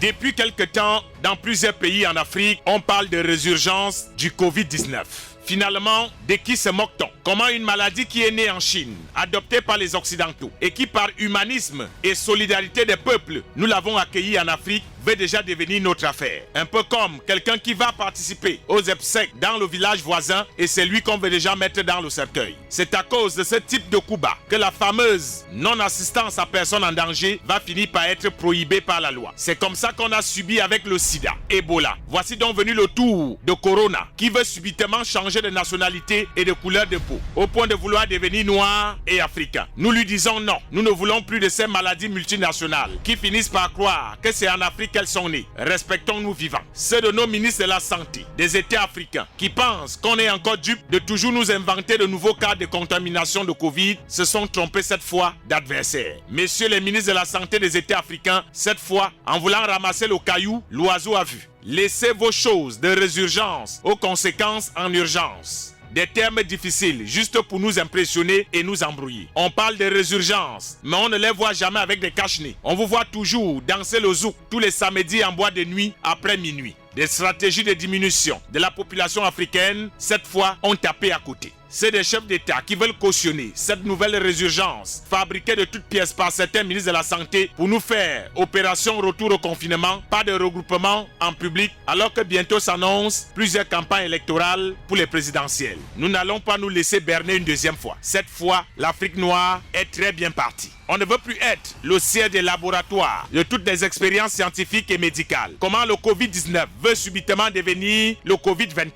Depuis quelque temps, dans plusieurs pays en Afrique, on parle de résurgence du Covid-19. Finalement, de qui se moque-t-on? Comment une maladie qui est née en Chine, adoptée par les Occidentaux, et qui par humanisme et solidarité des peuples, nous l'avons accueillie en Afrique, veut déjà devenir notre affaire. Un peu comme quelqu'un qui va participer aux obsèques dans le village voisin et c'est lui qu'on veut déjà mettre dans le cercueil. C'est à cause de ce type de coup bas que la fameuse non-assistance à personne en danger va finir par être prohibée par la loi. C'est comme ça qu'on a subi avec le sida, Ebola. Voici donc venu le tour de Corona qui veut subitement changer de nationalité et de couleur de peau au point de vouloir devenir noir et africain. Nous lui disons non, nous ne voulons plus de ces maladies multinationales qui finissent par croire que c'est en Afrique qu'elles sont nées. Respectons-nous vivants. Ceux de nos ministres de la Santé des États africains qui pensent qu'on est encore dupe de toujours nous inventer de nouveaux cas de contamination de Covid se sont trompés cette fois d'adversaires. Messieurs les ministres de la Santé des États africains, cette fois, en voulant ramasser le caillou, l'oiseau a vu. Laissez vos choses de résurgence aux conséquences en urgence. Des termes difficiles, juste pour nous impressionner et nous embrouiller. On parle de résurgence, mais on ne les voit jamais avec des cache-nez. On vous voit toujours danser le zouk tous les samedis en boîte de nuit après minuit. Des stratégies de diminution de la population africaine, cette fois, ont tapé à côté. C'est des chefs d'État qui veulent cautionner cette nouvelle résurgence fabriquée de toutes pièces par certains ministres de la Santé pour nous faire opération retour au confinement, pas de regroupement en public, alors que bientôt s'annoncent plusieurs campagnes électorales pour les présidentielles. Nous n'allons pas nous laisser berner une deuxième fois. Cette fois, l'Afrique noire est très bien partie. On ne veut plus être le siège des laboratoires de toutes les expériences scientifiques et médicales. Comment le Covid-19 veut subitement devenir le Covid-24?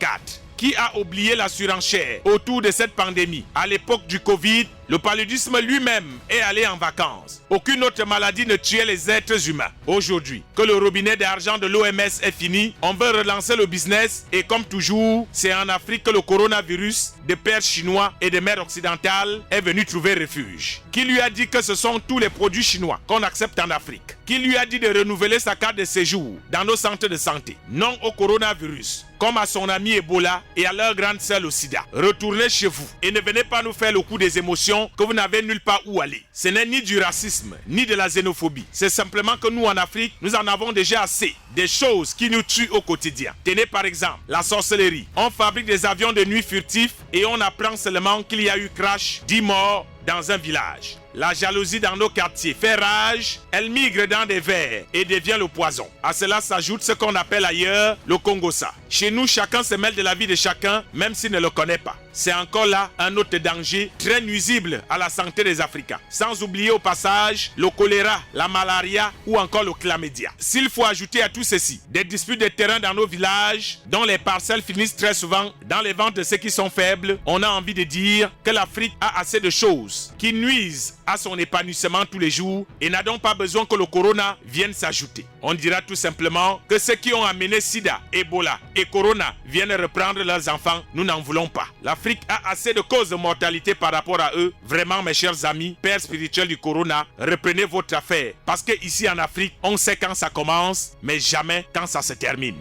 Qui a oublié la surenchère autour de cette pandémie? À l'époque du Covid, le paludisme lui-même est allé en vacances. Aucune autre maladie ne tuait les êtres humains. Aujourd'hui, que le robinet d'argent de l'OMS est fini, on veut relancer le business et comme toujours, c'est en Afrique que le coronavirus de pères chinois et de mères occidentales est venu trouver refuge. Qui lui a dit que ce sont tous les produits chinois qu'on accepte en Afrique? Qui lui a dit de renouveler sa carte de séjour dans nos centres de santé? Non au coronavirus, comme à son ami Ebola et à leur grande sœur le sida. Retournez chez vous et ne venez pas nous faire le coup des émotions que vous n'avez nulle part où aller. Ce n'est ni du racisme, ni de la xénophobie. C'est simplement que nous en Afrique, nous en avons déjà assez. Des choses qui nous tuent au quotidien. Tenez par exemple la sorcellerie. On fabrique des avions de nuit furtifs et on apprend seulement qu'il y a eu crash, 10 morts dans un village. La jalousie dans nos quartiers fait rage, elle migre dans des vers et devient le poison. À cela s'ajoute ce qu'on appelle ailleurs le Congossa. Chez nous, chacun se mêle de la vie de chacun, même s'il ne le connaît pas. C'est encore là un autre danger très nuisible à la santé des Africains. Sans oublier au passage le choléra, la malaria ou encore le chlamydia. S'il faut ajouter à tout ceci des disputes de terrain dans nos villages, dont les parcelles finissent très souvent dans les ventes de ceux qui sont faibles, on a envie de dire que l'Afrique a assez de choses qui nuisent à son épanouissement tous les jours et n'a donc pas besoin que le corona vienne s'ajouter. On dira tout simplement que ceux qui ont amené sida, Ebola et corona viennent reprendre leurs enfants, nous n'en voulons pas. L'Afrique a assez de causes de mortalité par rapport à eux. Vraiment mes chers amis, pères spirituels du corona, reprenez votre affaire parce que ici en Afrique, on sait quand ça commence, mais jamais quand ça se termine.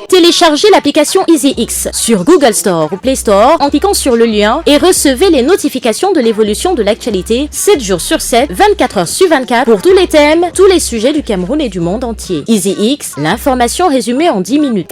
Téléchargez l'application EasyX sur Google Store ou Play Store en cliquant sur le lien et recevez les notifications de l'évolution de l'actualité 7 jours sur 7, 24 heures sur 24 pour tous les thèmes, tous les sujets du Cameroun et du monde entier. EasyX, l'information résumée en 10 minutes.